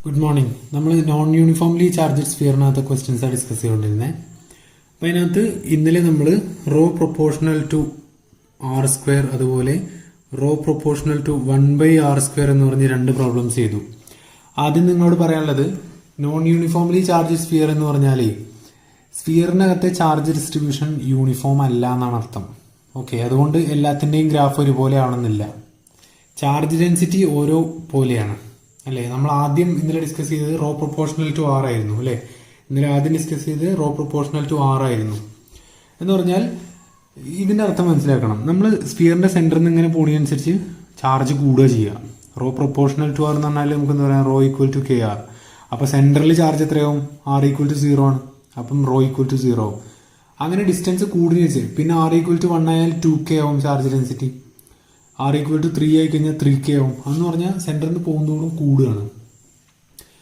Good morning. നമ്മൾ non uniformly charged സ്ഫിയറിനകത്ത് ക്വസ്റ്റ്യൻസാണ് ഡിസ്കസ് ചെയ്തുകൊണ്ടിരുന്നത്. അപ്പോൾ അതിനകത്ത് ഇന്നലെ നമ്മൾ rho proportional to R square അതുപോലെ റോ പ്രൊപ്പോർഷണൽ ടു 1/r² എന്ന് പറഞ്ഞ് രണ്ട് പ്രോബ്ലംസ് ചെയ്തു. ആദ്യം നിങ്ങളോട് പറയാനുള്ളത്, നോൺ യൂണിഫോംലി ചാർജഡ് സ്ഫിയർ എന്ന് പറഞ്ഞാലേ സ്ഫിയറിനകത്തെ ചാർജ് ഡിസ്ട്രിബ്യൂഷൻ യൂണിഫോം അല്ല എന്നാണ് അർത്ഥം. ഓക്കെ, അതുകൊണ്ട് എല്ലാത്തിൻ്റെയും ഗ്രാഫ് ഒരുപോലെ ആവണമെന്നില്ല. ചാർജ് ഡെൻസിറ്റി ഓരോ പോലെയാണ് അല്ലേ. നമ്മൾ ആദ്യം ഇന്നലെ ഡിസ്കസ് ചെയ്തത് റോ പ്രൊപ്പോർഷണൽ ടു ആർ ആയിരുന്നു അല്ലേ. ഇന്നലെ ആദ്യം ഡിസ്കസ് ചെയ്തത് റോ പ്രൊപ്പോർഷണൽ ടു ആർ ആയിരുന്നു. എന്ന് പറഞ്ഞാൽ ഇതിന്റെ അർത്ഥം മനസ്സിലാക്കണം. നമ്മൾ സ്ഫിയറിന്റെ സെന്ററിൽ നിന്ന് ഇങ്ങനെ പോണിയനുസരിച്ച് ചാർജ് കൂടുക ചെയ്യുക. റോ പ്രൊപ്പോർഷണൽ ടു ആർ എന്ന് പറഞ്ഞാൽ നമുക്ക് എന്താ പറയാം, rho equal to K R. അപ്പൊ സെന്ററിൽ ചാർജ് എത്രയാവും? ആർ ഈക്വൽ ടു 0 ആണ്. അപ്പം റോ ഈക്വൽ ടു 0. അങ്ങനെ ഡിസ്റ്റൻസ് കൂടുന്ന വെച്ച് പിന്നെ ആർ ഈക്വൽ ടു 1 ആയാൽ 2k ആവും charge density. R equal to 3 ആയി കഴിഞ്ഞാൽ 3k ആവും. അതെന്ന് പറഞ്ഞാൽ സെന്ററിൽ നിന്ന് പോകുന്നതോടും കൂടുകയാണ്.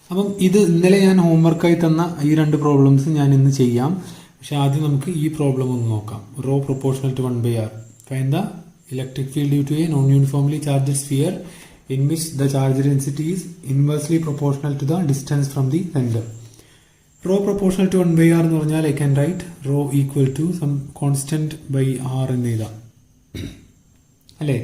അപ്പം ഇത് ഇന്നലെ ഞാൻ ഹോംവർക്കായി തന്ന ഈ രണ്ട് പ്രോബ്ലംസ് ഞാൻ ഇന്ന് ചെയ്യാം. പക്ഷെ ആദ്യം നമുക്ക് ഈ പ്രോബ്ലം ഒന്ന് നോക്കാം. Rho proportional to 1/r. Find the electric field due to a non uniformly charged sphere in which the charge density is inversely proportional to the distance from the center. Rho proportional to 1/r എന്ന് പറഞ്ഞാൽ I can write rho equal to some constant by r എന്ന് എഴുതാം അല്ലേ.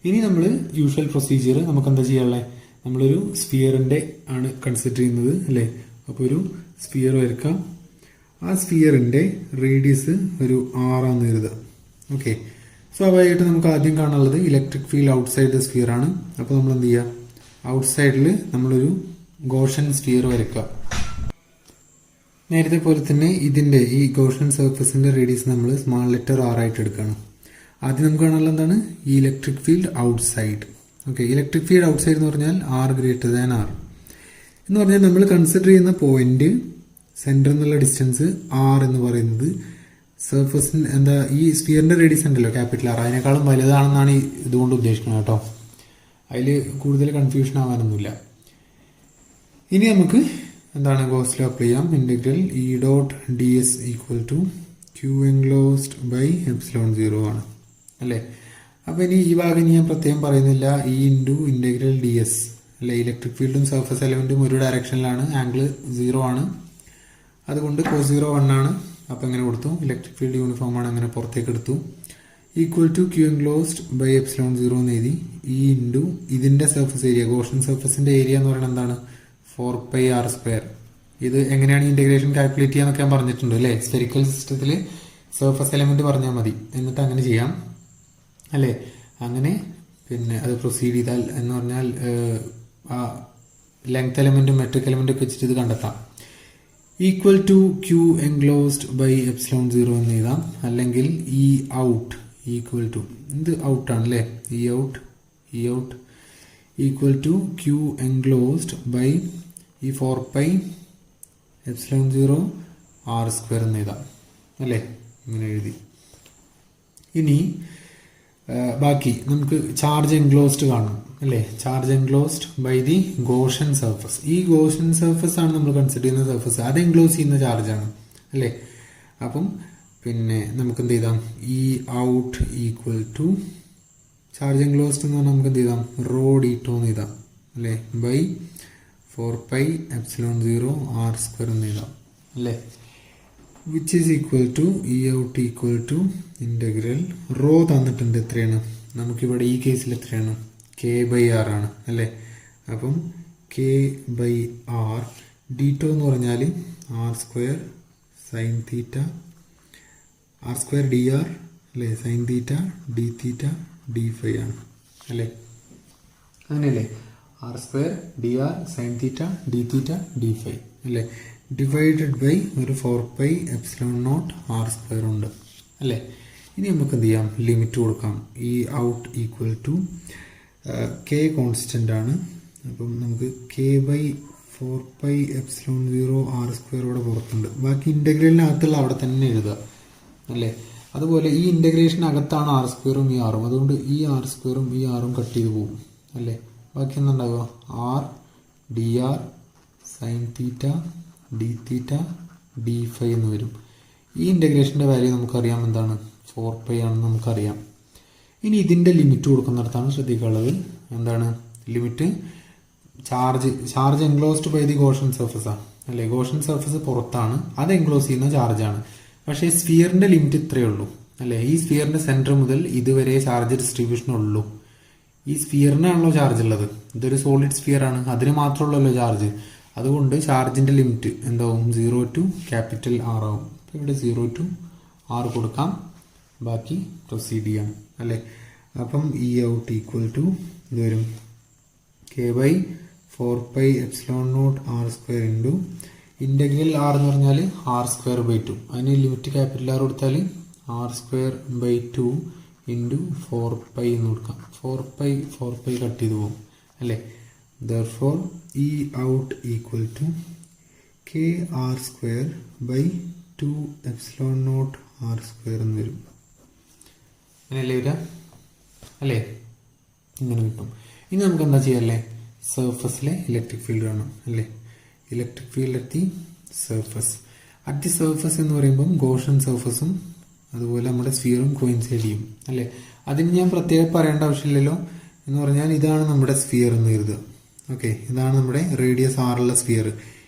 ഇനി നമ്മൾ usual procedure നമുക്ക് എന്താ ചെയ്യാനുള്ളത്? നമ്മളൊരു സ്ഫിയറിന്റെ ആണ് കൺസിഡർ ചെയ്യുന്നത് അല്ലേ. അപ്പോൾ ഒരു സ്ഫിയർ വരക്കാം. ആ സ്ഫിയറിന്റെ റേഡിയസ് ഒരു r ആണെന്ന് കരുതുക. ഓക്കെ, സ്വാഭാവികമായിട്ട് നമുക്ക് ആദ്യം കാണാനുള്ളത് electric field outside the sphere ആണ്. അപ്പോൾ നമ്മൾ എന്ത് ചെയ്യുക? ഔട്ട്സൈഡിൽ നമ്മളൊരു ഗോഷൻ സ്ഫിയർ വരയ്ക്കുക. നേരത്തെ പോലെ തന്നെ ഇതിന്റെ ഈ ഗോഷൻ സർഫസിന്റെ റേഡിയസ് നമ്മൾ സ്മാൾ ലെറ്റർ r ആയിട്ട് എടുക്കുകയാണ്. ആദ്യം നമുക്ക് കാണാനുള്ളത് എന്താണ്? ഈ electric field outside. Okay, electric field outside എന്ന് പറഞ്ഞാൽ r > r എന്ന് പറഞ്ഞാൽ നമ്മൾ കൺസിഡർ ചെയ്യുന്ന പോയിന്റ് സെന്ററിൽ നിന്നുള്ള ഡിസ്റ്റൻസ് r എന്ന് പറയുന്നത് സർഫസിന് എന്താ ഈ സ്ഫിയറിന്റെ റേഡിയസ് ഉണ്ടല്ലോ ക്യാപിറ്റൽ R, അതിനേക്കാളും വലുതാണെന്നാണ് ഇതുകൊണ്ട് ഉദ്ദേശിക്കുന്നത് കേട്ടോ. അതിൽ കൂടുതൽ കൺഫ്യൂഷൻ ആവാനൊന്നുമില്ല. ഇനി നമുക്ക് എന്താണ് ഗോസ് ലോ അപ്ലൈ ചെയ്യാം. Integral E dot D S equal to Q enclosed by ε0 ആണ് അല്ലേ. അപ്പോൾ ഇനി ഈ ഭാഗം ഞാൻ പ്രത്യേകം പറയുന്നില്ല. E into integral D S അല്ലെ. ഇലക്ട്രിക് ഫീൽഡും സർഫസ് എലമെന്റും ഒരു ഡയറക്ഷനിലാണ്, ആംഗിൾ 0 ആണ്, അതുകൊണ്ട് cos 0 1 ആണ്. അപ്പം എങ്ങനെ കൊടുത്തു? ഇലക്ട്രിക് ഫീൽഡ് യൂണിഫോം ആണ്, അങ്ങനെ പുറത്തേക്ക് എടുത്തു. Equal to Q enclosed by ε0 എന്ന് എഴുതി. ഇ ഇൻറ്റു ഇതിന്റെ സർഫസ് ഏരിയ, ഗോഷൻ സർഫസിന്റെ ഏരിയ എന്ന് പറയുന്നത് എന്താണ്? 4πr². ഇത് എങ്ങനെയാണ് ഇന്റഗ്രേഷൻ കാൽക്കുലേറ്റ് ചെയ്യാന്നൊക്കെ ഞാൻ പറഞ്ഞിട്ടുണ്ട് അല്ലേ. സ്ഫെറിക്കൽ സിസ്റ്റത്തിൽ സർഫസ് എലമെന്റ് പറഞ്ഞാൽ മതി, എന്നിട്ട് അങ്ങനെ ചെയ്യാം അല്ലേ. അങ്ങനെ പിന്നെ അത് പ്രൊസീഡ് ചെയ്താൽ എന്ന് പറഞ്ഞാൽ ലെങ്ത് എലമെന്റും മെട്രിക് എലമെന്റും ഒക്കെ വെച്ചിട്ട് ഇത് കണ്ടെത്താം. Equal to Q enclosed by ε0 എന്ന് എഴുതാം. അല്ലെങ്കിൽ ഇ ഔട്ട് ഈക്വൽ ടു, ഇത് ഔട്ടാണ് അല്ലേ, E out equal to Q enclosed by ഈ 4πε0 r² എന്ന് എഴുതാം അല്ലേ. ഇങ്ങനെ എഴുതി. ഇനി ബാക്കി നമുക്ക് ചാർജ് എൻക്ലോസ്ഡ് കാണും അല്ലേ. Charge enclosed by the Gaussian surface. ഈ ഗോഷൻ സർഫസ് ആണ് നമ്മൾ കൺസിഡർ ചെയ്യുന്ന സർഫസ്. അത് എൻക്ലോസ് ചെയ്യുന്ന ചാർജാണ് അല്ലേ. അപ്പം പിന്നെ നമുക്ക് എന്ത് ചെയ്താം? E out equal to charge enclosed എന്ന് പറഞ്ഞാൽ നമുക്ക് എന്ത് ചെയ്താം? റോ d2 എന്ന് എഴുതാം അല്ലേ, ബൈ 4πε0 r² എന്ന് എഴുതാം അല്ലേ. Which is equal to E out equal to integral rho തന്നിട്ടുണ്ട് എത്രയാണ് നമുക്കിവിടെ ഈ കേസിൽ എത്രയാണ്? k/r ആണ് അല്ലേ. അപ്പം k/r d2 എന്ന് പറഞ്ഞാൽ r² sin θ r² dr അല്ലേ, sin θ d θ d ആണ് അല്ലേ. അങ്ങനെയല്ലേ, r² dr sin θ d θ d അല്ലേ. ഡിവൈഡഡ് ബൈ ഒരു 4πε0 r² ഉണ്ട് അല്ലേ. ഇനി നമുക്ക് എന്ത് ചെയ്യാം? ലിമിറ്റ് കൊടുക്കാം. E out equal to k constant ആണ്. അപ്പം നമുക്ക് k/4πε0 r² ഇവിടെ പുറത്തുണ്ട്. ബാക്കി ഇന്റഗ്രലിനകത്തുള്ള അവിടെ തന്നെ എഴുതുക അല്ലേ. അതുപോലെ ഈ ഇന്റഗ്രേഷൻ അകത്താണ് r² ഈ r, അതുകൊണ്ട് ഈ r² ഈ r കട്ട് ചെയ്ത് പോകും അല്ലേ. ബാക്കി എന്തുണ്ടാവുക? r dr sin θ d d എന്ന് വരും. ഈ ഇന്റഗ്രേഷന്റെ വാല്യൂ നമുക്കറിയാം എന്താണ്? 4π ആണെന്ന് നമുക്കറിയാം. ഇനി ഇതിന്റെ ലിമിറ്റ് കൊടുക്കുന്നിടത്താണ് ശ്രദ്ധിക്കാനുള്ളത്. എന്താണ് limit? Charge enclosed by the Gaussian സർഫസാണ് അല്ലേ. ഗോഷൻ സർഫസ് പുറത്താണ്, അത് എൻക്ലോസ് ചെയ്യുന്ന ചാർജാണ്. പക്ഷേ സ്ഫിയറിന്റെ ലിമിറ്റ് ഇത്രയേ ഉള്ളൂ അല്ലേ. ഈ സ്ഫിയറിന്റെ സെന്റർ മുതൽ ഇതുവരെ ചാർജ് ഡിസ്ട്രിബ്യൂഷൻ ഉള്ളൂ. ഈ സ്ഫിയറിനാണല്ലോ ചാർജ് ഉള്ളത്, ഇതൊരു സോളിഡ് സ്ഫിയർ ആണ്, അതിന് മാത്രമുള്ളല്ലോ ചാർജ്. അതുകൊണ്ട് ചാർജിന്റെ ലിമിറ്റ് എന്താവും, 0 to ക്യാപിറ്റൽ R ആവും. ഇവിടെ 0 to R കൊടുക്കാം, ബാക്കി പ്രൊസീഡ് ചെയ്യാം അല്ലേ. അപ്പം ഇ ഔട്ട് ഈക്വൽ ടു ഇത് വരും k/4πε0 R² ഇന്റഗ്രൽ R എന്ന് പറഞ്ഞാൽ R²/2. അതിന് ലിമിറ്റ് ക്യാപിറ്റൽ R കൊടുത്താൽ R²/2 ഇൻറ്റു 4π എന്ന് കൊടുക്കാം. 4π കട്ട് ചെയ്ത് പോകും അല്ലേ. therefore E out equal to kr²/2ε0 R² എന്ന് വരും. അങ്ങനെയല്ലേ വരിക അല്ലേ. ഇങ്ങനെ കിട്ടും. ഇനി നമുക്ക് എന്താ ചെയ്യാല്ലേ, സർഫസിലെ ഇലക്ട്രിക് ഫീൽഡ് കാണാം അല്ലേ. Electric field at the surface. At the surface എന്ന് പറയുമ്പം ഗോഷൻ സർഫസും അതുപോലെ നമ്മുടെ സ്ഫിയറും കോയിൻസൈഡ് ചെയ്യും അല്ലേ. അതിന് ഞാൻ പ്രത്യേകം പറയേണ്ട ആവശ്യമില്ലല്ലോ. എന്ന് പറഞ്ഞാൽ ഇതാണ് നമ്മുടെ സ്ഫിയർ എന്ന് കരുതുക. ഓക്കെ, ഇതാണ് നമ്മുടെ റേഡിയസ് ആറുള്ള സ്ഫിയർ.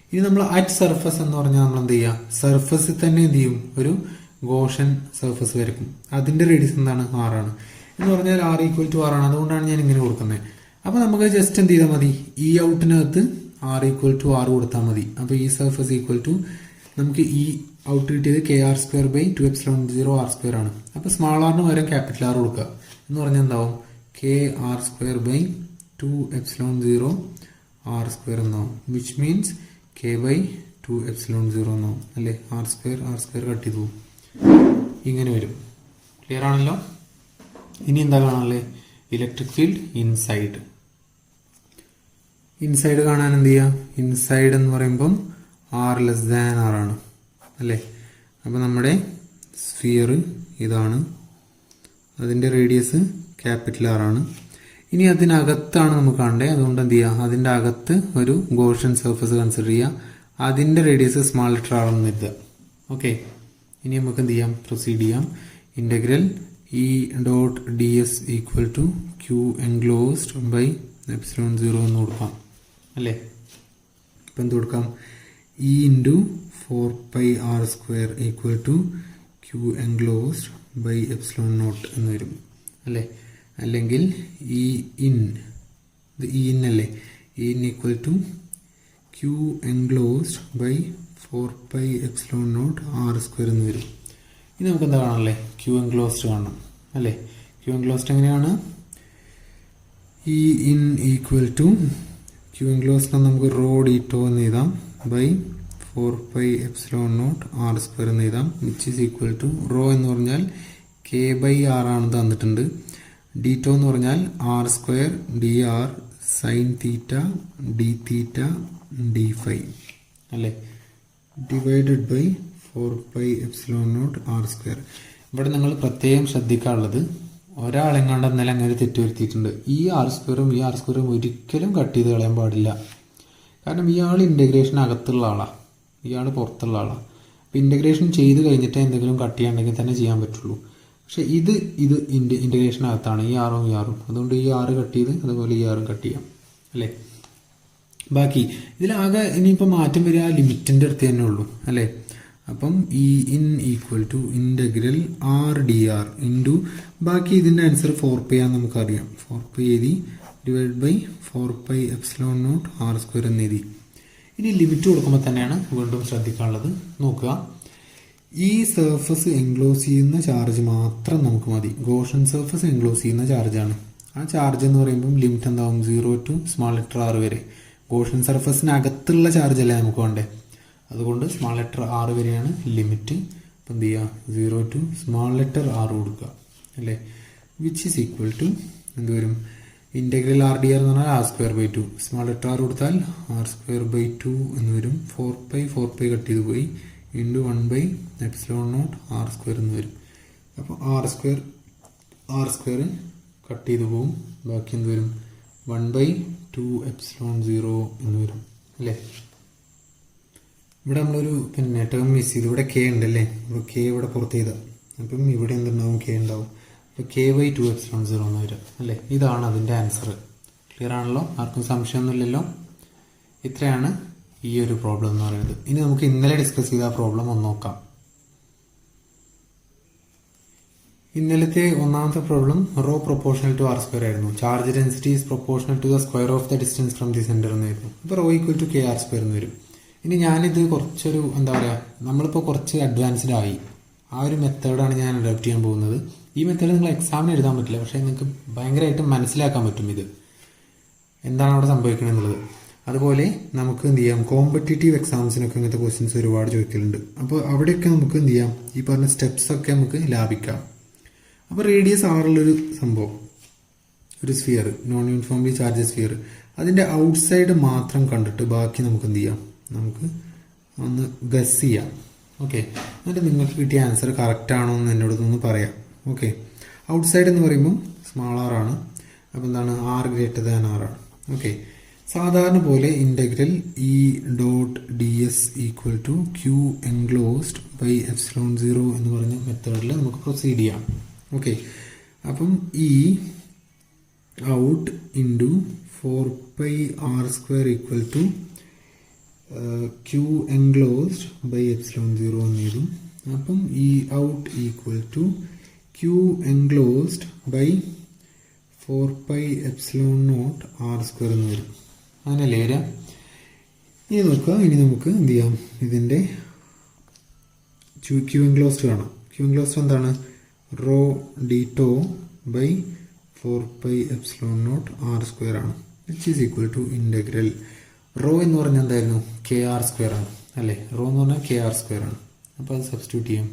ഇനി നമ്മൾ അറ്റ് സർഫസ് എന്ന് പറഞ്ഞാൽ നമ്മൾ എന്ത് ചെയ്യുക, സർഫസിൽ തന്നെ എന്ത് ചെയ്യും, ഒരു ഗോഷൻ സർഫസ് വരയ്ക്കും. അതിന്റെ റേഡിയസ് എന്താണ്, ആറാണ്. എന്ന് പറഞ്ഞാൽ R ഈക്വൽ ടു ആറാണ്. അതുകൊണ്ടാണ് ഞാൻ ഇങ്ങനെ കൊടുക്കുന്നത്. അപ്പൊ നമുക്ക് ജസ്റ്റ് എന്ത് ചെയ്താൽ മതി, ഈ ഔട്ടിനകത്ത് R ഈക്വൽ ടു R കൊടുത്താൽ മതി. അപ്പൊ ഈ സർഫസ് ഈക്വൽ ടു നമുക്ക് ഈ ഔട്ട് കിട്ടിയത് kr²/2ε0 R² ആണ്. അപ്പൊ സ്മാൾ ആറിന് പകരം ക്യാപിറ്റൽ R കൊടുക്കുക. എന്ന് പറഞ്ഞാൽ എന്താവും, kr²/2ε0 R² എന്നാവും. വിച്ച് മീൻസ് k/2ε0 എന്നാവും അല്ലേ. R² കട്ട് ചെയ്തു പോകും, ഇങ്ങനെ വരും. ക്ലിയർ ആണല്ലോ. ഇനി എന്താ കാണാനല്ലേ, ഇലക്ട്രിക് ഫീൽഡ് ഇൻസൈഡ്. ഇൻസൈഡ് കാണാൻ എന്ത് ചെയ്യുക, ഇൻസൈഡ് എന്ന് പറയുമ്പം R ആണ് അല്ലേ. അപ്പം നമ്മുടെ സ്ഫിയർ ഇതാണ്, അതിൻ്റെ റേഡിയസ് ക്യാപിറ്റൽ R ആണ്. ഇനി അതിനകത്താണ് നമുക്ക് കാണേണ്ടത്. അതുകൊണ്ട് എന്ത് ചെയ്യുക, അതിൻ്റെ അകത്ത് ഒരു ഗോഷൻ സർഫസ് കൺസിഡർ ചെയ്യുക. അതിൻ്റെ റേഡിയസ് സ്മാൾ ലെറ്റർ R എന്ന് എഴുതുക. ഓക്കെ, ഇനി നമുക്ക് എന്ത് ചെയ്യാം, പ്രൊസീഡ് ചെയ്യാം. Integral E.ds equal to q enclosed by ε0 എന്ന് കൊടുക്കാം അല്ലേ. ഇപ്പം എന്ത് കൊടുക്കാം, E into 4πr² equal to q enclosed by ε0 എന്ന് വരും അല്ലേ. അല്ലെങ്കിൽ E ഇൻ അല്ലേ, E in equal to q enclosed by 4πε0 R² എന്ന് വരും. ഇനി നമുക്ക് എന്താ കാണാനല്ലേ, ക്യൂ എൻക്ലോസ്ഡ് കാണണം അല്ലേ. ക്യൂ എൻക്ലോസ്ഡ് എങ്ങനെയാണ്, E in equal to Q enclosed നമുക്ക് ρ എന്ന് എഴുതാം ബൈ 4πε0 R² എന്ന് എഴുതാം. വിച്ച് ഈസ് ഈക്വൽ ടു ρ എന്ന് പറഞ്ഞാൽ k/r ആണ് തന്നിട്ടുണ്ട്. d എന്ന് പറഞ്ഞാൽ R² dr sine theta d തീറ്റ d∅ അല്ലേ, ഡിവൈഡഡ് ബൈ 4πε0 R². ഇവിടെ നിങ്ങൾ പ്രത്യേകം ശ്രദ്ധിക്കാനുള്ളത്, ഒരാളെങ്ങാണ്ട് ഇന്നലെ അങ്ങനെ തെറ്റുവരുത്തിയിട്ടുണ്ട്. ഈ R² ഈ R² ഒരിക്കലും കട്ട് ചെയ്ത് കളയാൻ പാടില്ല. കാരണം ഇയാൾ ഇൻ്റഗ്രേഷൻ അകത്തുള്ള ആളാണ്, ഇയാൾ പുറത്തുള്ള ആളാണ്. അപ്പം ഇൻ്റഗ്രേഷൻ ചെയ്ത് കഴിഞ്ഞിട്ട് എന്തെങ്കിലും കട്ട് ചെയ്യാണ്ടെങ്കിൽ തന്നെ ചെയ്യാൻ പറ്റുള്ളൂ. പക്ഷെ ഇത് ഇൻ്റഗ്രേഷൻ അകത്താണ്, ഈ ആറും ഈ ആറും. അതുകൊണ്ട് ഈ R കട്ട് ചെയ്ത് അതുപോലെ ഈ ആറും കട്ട് ചെയ്യാം അല്ലേ. ബാക്കി ഇതിലാകെ ഇനിയിപ്പോൾ മാറ്റം വരിക ലിമിറ്റിൻ്റെ അടുത്ത് തന്നെ ഉള്ളൂ അല്ലേ. അപ്പം E in equal to integral R/dr into ബാക്കി ഇതിൻ്റെ ആൻസർ 4π ആണെന്ന് നമുക്കറിയാം. 4π എഴുതി ഡിവൈഡ് ബൈ 4πε0 R² എന്ന് എഴുതി. ഇനി ലിമിറ്റ് കൊടുക്കുമ്പോൾ തന്നെയാണ് വീണ്ടും ശ്രദ്ധിക്കാനുള്ളത്. നോക്കുക, ഈ സർഫസ് എൻക്ലോസ് ചെയ്യുന്ന ചാർജ് മാത്രം നമുക്ക് മതി. ഗോഷൻ സർഫസ് എൻക്ലോസ് ചെയ്യുന്ന ചാർജാണ്. ആ ചാർജ് എന്ന് പറയുമ്പം ലിമിറ്റ് എന്താവും, 0 to സ്മാൾ ലെറ്റർ R വരെ. ഗോഷൻ സർഫസിനകത്തുള്ള ചാർജ് അല്ലേ നമുക്ക് വേണ്ടേ. അതുകൊണ്ട് സ്മാൾ ലെറ്റർ R വരെയാണ് ലിമിറ്റ്. അപ്പം എന്ത് ചെയ്യുക, 0 to സ്മാൾ ലെറ്റർ R കൊടുക്കുക അല്ലേ. വിച്ച് ഈസ് ഈക്വൽ ടു എന്ത് വരും, ഇൻ്റഗ്രൽ R/dr എന്ന് പറഞ്ഞാൽ R²/2. സ്മാൾ ലെറ്റർ R കൊടുത്താൽ R²/2 എന്ന് വരും. 4π കട്ട് ചെയ്ത് പോയി ഇൻറ്റു 1/ε0 R² എന്ന് വരും. അപ്പോൾ R² കട്ട് ചെയ്ത് പോവും. ബാക്കി എന്ത് വരും, 1/2ε0 എന്ന് വരും അല്ലേ. ഇവിടെ നമ്മളൊരു ടേം മിസ് ചെയ്തു. ഇവിടെ k ഉണ്ടല്ലേ, അപ്പോൾ k ഇവിടെ പുറത്ത് ചെയ്താൽ അപ്പം ഇവിടെ എന്തുണ്ടാവും, k ഉണ്ടാവും. അപ്പോൾ k/2ε0 എന്ന് വരും അല്ലേ. ഇതാണ് അതിൻ്റെ ആൻസർ. ക്ലിയർ ആണല്ലോ, ആർക്കും സംശയമൊന്നുമില്ലല്ലോ. ഇത്രയാണ് ഈ ഒരു പ്രോബ്ലം എന്ന് പറയുന്നത്. ഇനി നമുക്ക് ഇന്നലെ ഡിസ്കസ് ചെയ്ത ആ പ്രോബ്ലം ഒന്ന് നോക്കാം. ഇന്നലത്തെ ഒന്നാമത്തെ problem rho proportional to R square ആയിരുന്നു. Charge density is proportional to the square of the distance from the centre എന്നായിരുന്നു. ഇപ്പോൾ rho equal to K R square എന്ന് വരും. ഇനി ഞാനിത് കുറച്ചൊരു എന്താ പറയുക, നമ്മളിപ്പോൾ കുറച്ച് അഡ്വാൻസ്ഡ് ആയി. ആ ഒരു മെത്തേഡാണ് ഞാൻ അഡോപ്റ്റ് ചെയ്യാൻ പോകുന്നത്. ഈ മെത്തേഡ് നിങ്ങൾ എക്സാമിന് എഴുതാൻ പറ്റില്ല, പക്ഷേ നിങ്ങൾക്ക് ഭയങ്കരമായിട്ട് മനസ്സിലാക്കാൻ പറ്റും ഇത് എന്താണ് അവിടെ സംഭവിക്കുന്നത് എന്നുള്ളത്. അതുപോലെ നമുക്ക് എന്ത് ചെയ്യാം, കോമ്പറ്റേറ്റീവ് എക്സാംസിനൊക്കെ ഇങ്ങനത്തെ ക്വസ്റ്റ്യൻസ് ഒരുപാട് ചോദിക്കലുണ്ട്. അപ്പോൾ അവിടെയൊക്കെ നമുക്ക് എന്ത് ചെയ്യാം, ഈ പറഞ്ഞ സ്റ്റെപ്സൊക്കെ നമുക്ക് ലാഭിക്കാം. അപ്പോൾ റേഡിയസ് ആറുള്ളൊരു സംഭവം, ഒരു sphere, non uniformly charge sphere, അതിൻ്റെ ഔട്ട്സൈഡ് മാത്രം കണ്ടിട്ട് ബാക്കി നമുക്ക് എന്ത് ചെയ്യാം, നമുക്ക് ഒന്ന് ഗസ് ചെയ്യാം. ഓക്കെ, എന്നിട്ട് നിങ്ങൾക്ക് കിട്ടിയ ആൻസർ കറക്റ്റ് ആണോ എന്ന് എന്നോടൊന്ന് പറയാം. ഓക്കെ, ഔട്ട്സൈഡ് എന്ന് പറയുമ്പോൾ സ്മാൾ ആർ ആണ്. അപ്പോൾ എന്താണ്, ആർ ഗ്രേറ്റർ ദാൻ ആർ ആണ്. ഓക്കെ, സാധാരണ പോലെ integral E dot D S equal to Q enclosed by epsilon 0 എന്ന് പറഞ്ഞ മെത്തേഡിൽ നമുക്ക് പ്രൊസീഡ് ചെയ്യാം. ഓക്കെ, അപ്പം E out into 4πr² equal to Q enclosed by epsilon 0 എന്ന് എഴുതും. അപ്പം E out equal to Q enclosed by 4πε0r² എന്ന് വരും. അങ്ങനെയല്ലേ വരിക? ഇനി നോക്കുക, ഇനി നമുക്ക് എന്ത് ചെയ്യാം, ഇതിൻ്റെ ക്യൂ എൻക്ലോസ്ഡ് കാണാം. ക്യൂ എൻക്ലോസ്ഡ് എന്താണ്, റോ ഡീറ്റോ ബൈ 4πε0r² ആണ്, which is equal to integral rho എന്ന് പറഞ്ഞാൽ എന്തായിരുന്നു, kr² ആണ് അല്ലേ. റോ എന്ന് പറഞ്ഞാൽ kr² ആണ്. അപ്പോൾ അത് സബ്സ്റ്റിറ്റ്യൂട്ട് ചെയ്യാം.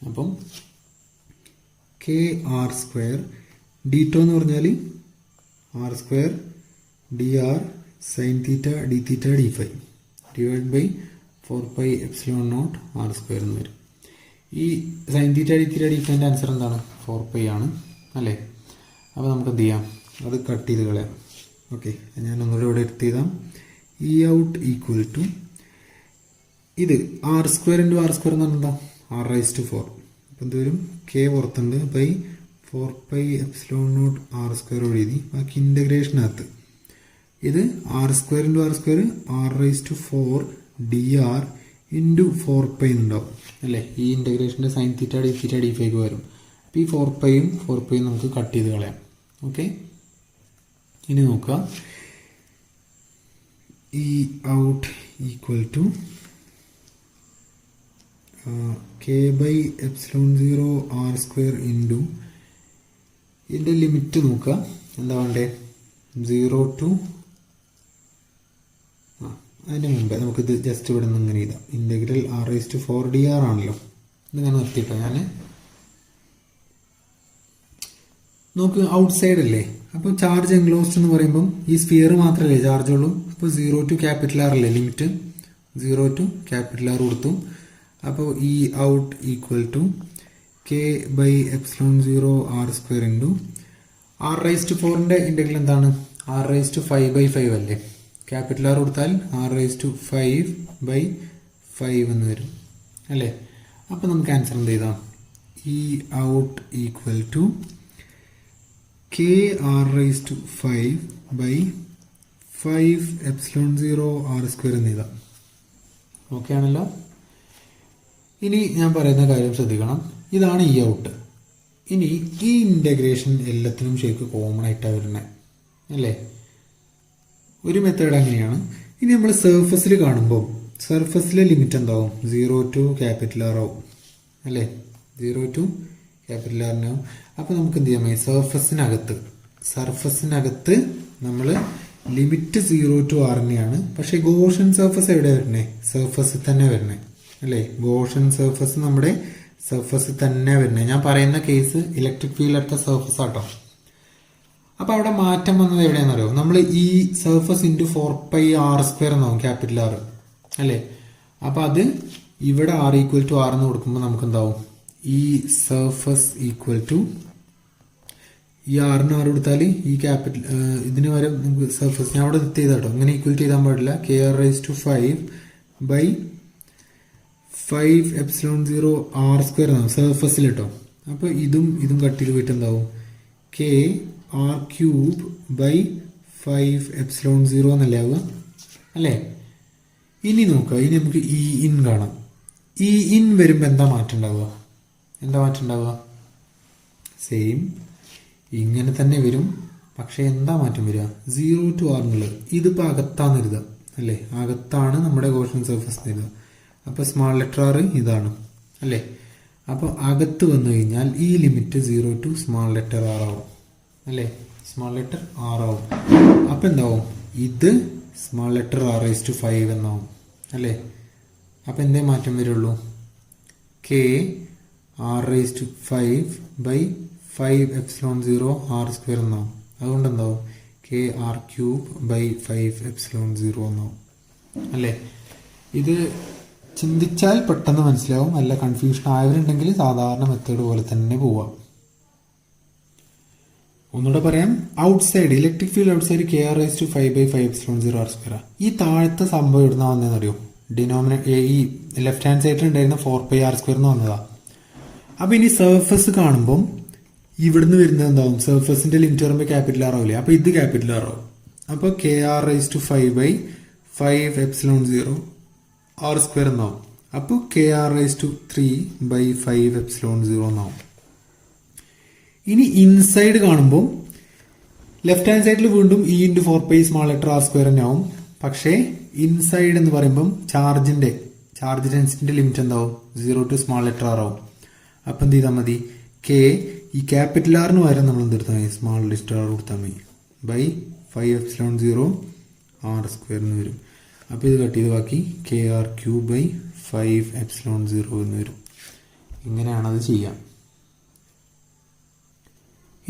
അപ്പം kr² ഡീറ്റോ എന്ന് പറഞ്ഞാൽ r² dr sin θ d θ d ϕ divide by 4πε0r² എന്ന് വരും. ഈ sin θ d θ d ϕൻ്റെ ആൻസർ എന്താണ്, 4π ആണ് അല്ലേ. അപ്പോൾ നമുക്ക് എന്ത് ചെയ്യാം, അത് കട്ട് ചെയ്ത് കളയാം. ഓക്കെ, ഞാൻ ഒന്നുകൂടെ ഇവിടെ എടുത്ത് ചെയ്താം. ഇ ഔട്ട് ഈക്വൽ ടു ഇത് r² ഇൻറ്റു r² എന്ന് പറഞ്ഞാൽ എന്താ, r⁴. അപ്പം എന്ത് വരും, കെ പുറത്തുണ്ട് ബൈ 4πε0r² എഴുതി. ബാക്കി ഇൻ്റഗ്രേഷനകത്ത് ഇത് r² into r² r⁴ dr into 4π ഉണ്ടാവും അല്ലേ. ഈ ഇൻ്റഗ്രേഷൻ്റെ സൈൻ θ d θ d ϕ വരും. അപ്പോൾ ഈ 4πയും 4πയും നമുക്ക് കട്ട് ചെയ്ത് കളയാം. ഓക്കെ, ഇനി നോക്കുക, E out equal to K by ε0r² into ഇതിൻ്റെ ലിമിറ്റ് നോക്കുക, എന്താ വേണ്ടേ, 0 ടു അതിൻ്റെ മുമ്പേ നമുക്കിത് ജസ്റ്റ് ഇവിടെ നിന്ന് ഇങ്ങനെ ചെയ്താം. ഇൻ്റഗ്രൽ r⁴ dr ആണല്ലോ. ഇതിങ്ങനെ നിർത്തിയിട്ടോ ഞാൻ. നോക്ക്, ഔട്ട് സൈഡ് അല്ലേ. അപ്പോൾ ചാർജ് എൻക്ലോസ്ഡ് എന്ന് പറയുമ്പം ഈ സ്ഫിയർ മാത്രമല്ലേ ചാർജ് ഉള്ളൂ. അപ്പോൾ 0 ടു R അല്ലേ ലിമിറ്റ്, 0 ടു R കൊടുത്തു. അപ്പോൾ E out equal to K by ε0r² into r⁴ integral എന്താണ്, r⁵/5 അല്ലേ. R കൊടുത്താൽ r⁵/5 എന്ന് വരും അല്ലേ. അപ്പോൾ നമുക്ക് ആൻസർ എന്ത് ചെയ്താം, E out equal to kr⁵5/5ε0r² എന്ന് എഴുതാം. ഓക്കെ ആണല്ലോ. ഇനി ഞാൻ പറയുന്ന കാര്യം ശ്രദ്ധിക്കണം, ഇതാണ് ഇ ഔട്ട്. ഇനി ഈ ഇൻ്റഗ്രേഷൻ എല്ലാത്തിനും ശരിക്കും കോമൺ ആയിട്ടാണ് വരുന്നത് അല്ലേ. ഒരു മെത്തേഡ് അങ്ങനെയാണ്. ഇനി നമ്മൾ സർഫസിൽ കാണുമ്പോൾ സർഫസിലെ ലിമിറ്റ് എന്താവും, 0 ടു R ആവും അല്ലേ. 0 ടു R ആവും. അപ്പോൾ നമുക്ക് എന്ത് ചെയ്യാം, സർഫസിനകത്ത് നമ്മൾ ലിമിറ്റ് 0 ടു R തന്നെയാണ്. പക്ഷേ ഗോഷൻ സർഫസ് എവിടെയാണ് വരുന്നത്, സർഫസിൽ തന്നെ വരുന്നത് അല്ലേ. ഗോഷൻ സർഫസ് നമ്മുടെ സർഫസിൽ തന്നെ വരുന്നത്. ഞാൻ പറയുന്ന കേസ് ഇലക്ട്രിക് ഫീൽഡ് അടുത്ത സർഫസ് ആട്ടോ. അപ്പോൾ അവിടെ മാറ്റം വന്നത് എവിടെയാണെന്ന് അറിയോ, നമ്മൾ ഈ സർഫസ് ഇൻറ്റു 4πr² എന്നാവും R അല്ലേ. അപ്പോൾ അത് ഇവിടെ r ഈക്വൽ ടു r എന്ന് കൊടുക്കുമ്പോൾ നമുക്ക് എന്താവും, ഈ സർഫസ് ഈക്വൽ ടു ഈ r കൊടുത്താൽ ഈ ക്യാപിറ്റൽ ഇതിന് വരെ നമുക്ക് സർഫസ് ഞാൻ അവിടെ എത്തി ചെയ്താട്ടോ. ഇങ്ങനെ ഈക്വൽ ചെയ്താൽ പാടില്ല. kr⁵5/5ε0r² എന്നാവും സർഫസിൽ കേട്ടോ. അപ്പോൾ ഇതും കട്ട് ചെയ്ത് പോയിട്ട് എന്താവും, kr⁵5/5ε0 എന്നല്ലേ ആവുക അല്ലേ? ഇനി നോക്കുക, ഇനി നമുക്ക് ഇ ഇൻ കാണാം. ഇ ഇൻ വരുമ്പോൾ എന്താ മാറ്റം ഉണ്ടാവുക? സെയിം ഇങ്ങനെ തന്നെ വരും. പക്ഷെ എന്താ മാറ്റം വരിക? 0 to r എന്നുള്ളത് ഇതിപ്പോൾ അകത്താന്ന് എഴുതുക അല്ലേ? അകത്താണ് നമ്മുടെ ഗോഷൻ സർഫസ് എഴുതുക. അപ്പോൾ സ്മാൾ ലെറ്റർ ആർ ഇതാണ് അല്ലേ? അപ്പോൾ അകത്ത് വന്നു കഴിഞ്ഞാൽ ഈ limit 0 to small letter R ആവും അല്ലേ? സ്മാൾ ലെറ്റർ ആർ ആവും. അപ്പം എന്താവും? ഇത് small letter r raised to 5 എന്നാവും അല്ലേ? അപ്പം എന്തേ മാറ്റം വരുള്ളൂ? k r raised to 5 by 5 epsilon 0 r square എന്നാവും. അതുകൊണ്ട് എന്താവും? k r cube by 5 epsilon 0 എന്നാവും അല്ലേ? ഇത് ചിന്തിച്ചാൽ പെട്ടെന്ന് മനസ്സിലാവും. നല്ല കൺഫ്യൂഷൻ ആയവരുണ്ടെങ്കിൽ സാധാരണ മെത്തേഡ് പോലെ തന്നെ പോവാം. ഒന്നുകൂടെ പറയാം. Outside electric field outside K R raise to 5 by 5 epsilon 0 r square. ഈ താഴത്തെ സംഭവം ഇടുന്ന വന്നതെന്ന് അറിയോ? ഈ ലെഫ്റ്റ് ഹാൻഡ് സൈഡിൽ ഉണ്ടായിരുന്ന 4 pi r square എന്ന് വന്നതാ. അപ്പൊ ഇനി സർഫസ് കാണുമ്പോൾ ഇവിടുന്ന് വരുന്നത് എന്താവും? സർഫസിന്റെ ലിമിറ്റ് പറയുമ്പോൾ ക്യാപിറ്റൽ ആർ ആവില്ലേ? അപ്പൊ ഇത് ക്യാപിറ്റൽ ആർ ആവും. അപ്പൊ K R raise to 5 by 5 epsilon 0 r square എന്നാവും. അപ്പൊ K R raise to 3 by 5 epsilon 0 എന്നാവും. ഇനി ഇൻസൈഡ് കാണുമ്പോൾ ലെഫ്റ്റ് ഹാൻഡ് സൈഡിൽ വീണ്ടും E into 4 pi small letter R square തന്നെ ആവും. പക്ഷേ ഇൻസൈഡ് എന്ന് പറയുമ്പം ചാർജ് ഡെൻസിറ്റിന്റെ ലിമിറ്റ് എന്താവും? 0 to സ്മാൾ ലെറ്റർ ആർ ആവും. അപ്പം എന്ത് ചെയ്താൽ മതി? കെ ഈ ക്യാപിറ്റൽ ആറിന് പകരം നമ്മൾ എന്തെടുത്താൽ മതി? സ്മാൾ ലെറ്റർ ആർ കൊടുത്താൽ മതി. ബൈ 5 epsilon 0 r square എന്ന് വരും. അപ്പോൾ ഇത് കട്ട് ചെയ്ത് ബാക്കി K R cube by 5 epsilon 0 എന്ന് വരും. ഇങ്ങനെയാണത് ചെയ്യാം.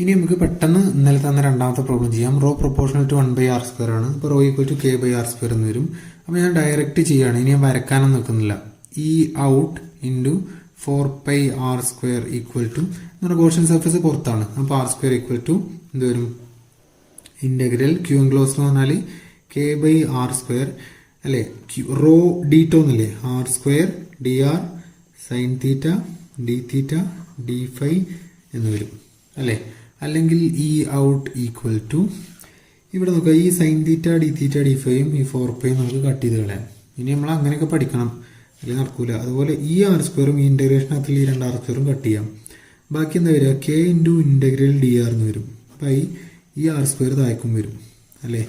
ഇനി നമുക്ക് പെട്ടെന്ന് ഇന്നലെ തന്ന രണ്ടാമത്തെ പ്രോബ്ലം ചെയ്യാം. Rho proportional to 1 by r square ആണ്. അപ്പോൾ rho equal to K by R square എന്ന് വരും. അപ്പോൾ ഞാൻ ഡയറക്റ്റ് ചെയ്യുകയാണ്. ഇനി ഞാൻ വരക്കാനൊന്നും നിൽക്കുന്നില്ല. E out into 4 pi r square equal to നമ്മുടെ ഗോഷൻ സർഫസ് പുറത്താണ്. അപ്പോൾ ആർ സ്ക്വയർ ഈക്വൽ ടു എന്ത് വരും? ഇന്റഗ്രൽ ക്യൂ എൻക്ലോസ് എന്ന് പറഞ്ഞാൽ കെ ബൈ ആർ സ്ക്വയർ അല്ലേ? റോ ഡി ടോ എന്നല്ലേ? R square D R sine theta D theta D phi എന്ന് വരും അല്ലേ? അല്ലെങ്കിൽ ഇ ഔട്ട് ഈക്വൽ ടു ഇവിടെ നോക്കുക, ഈ sign theta D theta D ഫൈയും ഈ 4 pi നമുക്ക് കട്ട് ചെയ്ത് കളയാം. ഇനി നമ്മൾ അങ്ങനെയൊക്കെ പഠിക്കണം, അല്ലെങ്കിൽ നടക്കൂല. അതുപോലെ ഈ ആർ സ്ക്വയറും ഈ ഇന്റഗ്രേഷനകത്തിൽ ഈ 2 r സ്ക്വയറും കട്ട് ചെയ്യാം. ബാക്കി എന്താ വരിക? K into integral D R എന്ന് വരും. ബൈ ഈ ആർ സ്ക്വയർ താഴേക്കും വരും അല്ലേ?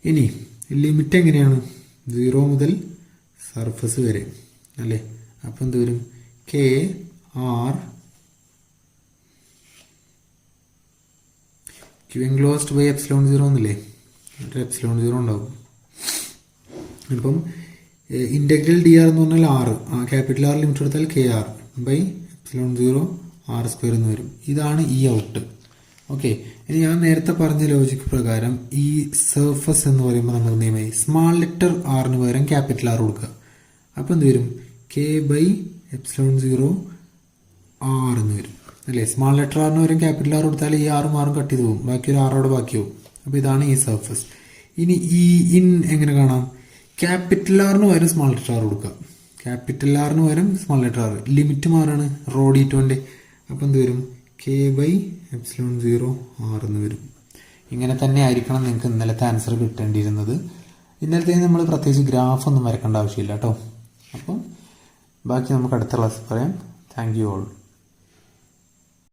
ഇനി ലിമിറ്റ് എങ്ങനെയാണ്? 0 മുതൽ സർഫസ് വരെ അല്ലേ? അപ്പം എന്ത് വരും? K R Q enclosed by epsilon 0 എന്നല്ലേ? എപ്സിലോൺ 0 ഉണ്ടാവും. ഇപ്പം ഇന്റഗ്രൽ ഡി ആർ എന്ന് പറഞ്ഞാൽ ആറ്, ക്യാപിറ്റൽ ആർ ലിമിറ്റ് കൊടുത്താൽ K R by epsilon 0 r square എന്ന് വരും. ഇതാണ് ഈ ഔട്ട്. ഓക്കെ. ഇനി ഞാൻ നേരത്തെ പറഞ്ഞ ലോജിക്ക് പ്രകാരം ഈ സർഫസ് എന്ന് പറയുമ്പോൾ നമുക്ക് നിയമമായി സ്മാൾ ലെറ്റർ ആറിന് പകരം ക്യാപിറ്റൽ ആർ കൊടുക്കുക. അപ്പോൾ എന്ത് വരും? കെ ബൈ എപ്സിലോൺ 0 r എന്ന് വരും അല്ലേ? സ്മാൾ ലെറ്റർ ആറിന് പകരം ക്യാപിറ്റൽ ആർ കൊടുത്താൽ ഈ ആറും കട്ട് ചെയ്ത് പോകും. ബാക്കി ഒരു ആറോടെ ബാക്കിയാവും. അപ്പോൾ ഇതാണ് ഈ സർഫസ്. ഇനി ഈ ഇൻ എങ്ങനെ കാണാം? ക്യാപിറ്റൽ ആറിന് പകരം സ്മാൾ ലെറ്റർ ആർ കൊടുക്കുക. ക്യാപിറ്റൽ ആറിന് പകരം സ്മാൾ ലെറ്റർ ആർ. ലിമിറ്റ് മാറാണ് റോ ഡി ടോന്റെ. അപ്പോൾ എന്ത് വരും? കെ ബൈ എപ്സിലോൺ 0 r എന്ന് വരും. ഇങ്ങനെ തന്നെ ആയിരിക്കണം നിങ്ങൾക്ക് ഇന്നലത്തെ ആൻസർ കിട്ടേണ്ടിയിരുന്നത്. ഇന്നലത്തെ നമ്മൾ പ്രത്യേകിച്ച് ഗ്രാഫ് ഒന്നും വരക്കേണ്ട ആവശ്യമില്ല കേട്ടോ. അപ്പം ബാക്കി നമുക്ക് അടുത്ത ക്ലാസ് പറയാം. Thank you all.